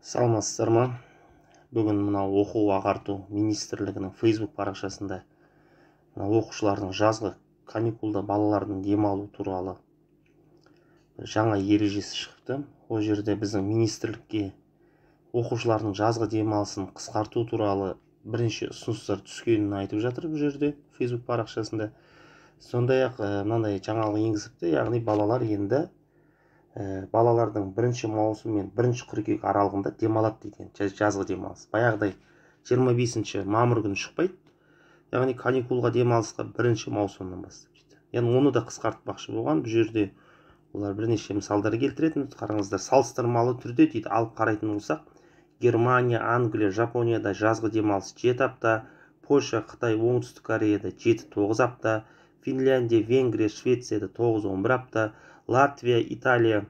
Саламатсыздар ма? Бүгін мынау оқу ағарту министрлігінің Facebook парақшасында оқушылардың жазғы каникулда балалардың демалу туралы жаңа ережесі шықты. Ол жерде біздің министрлікке оқушылардың жазғы демалысын қысқарту туралы бірінші ұсыныстар түскенін айтып жатыр бұл жерде Facebook парақшасында. Сондай-ақ мынандай жаңалық енгізіпті, яғни балалар енді балалардың 1 маусым мен 1 қыркүйек аралығында демалады деген жазғы демалыс. Баяғыдай 25 мамыр күні шықпайды. Яғни каникулға демалысқа 1 маусымнан бастап дейді. Яғни оны да қысқартпақшы болған. Бұл жерде олар бірнеше мысалдар келтіретін. Қараңыздар, салыстырмалы түрде дейді, алып қарайтын болсақ, Германия, Англия, Жапонияда жазғы демалыс 7 апта, Польша, Қытай, Оңтүстік Кореяда 7-9 апта, Финляндия, Венгрия, Швецияда 9-11 апта, Латвия, Италия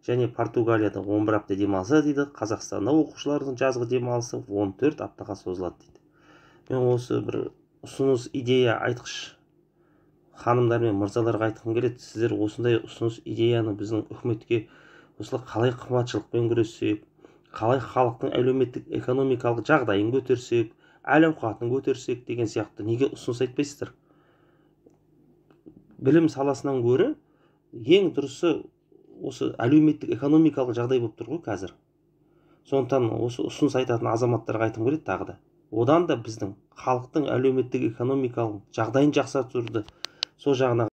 және Португалияда 11 апта демалса дейді. Қазақстанда оқушылардың жазғы демалысы 14 аптаға созылады дейді. Мен осы бір ұсыныс идея айтқыш ханымдар мен мырзаларға айтқым келеді. Сіздер осындай ұсыныс идеяны біздің үкіметке осылай қалай қымбатшылықпен күрессек, қалай халықтың әлеуметтік экономикалық жағдайын көтерсек, әл-ауқатын көтерсек деген сияқты неге ұсыныс айтпайсыздар? Білім саласынан гөрі ең дұрысы осы әлеуметтік экономикалық жағдай болып тұр ғой қазір. Сондықтан осы ұсыныс айтатын азаматтарға айтқым келеді тағы да. Одан да біздің халықтың әлеуметтік экономикалық жағдайын жақсартуды сол жағына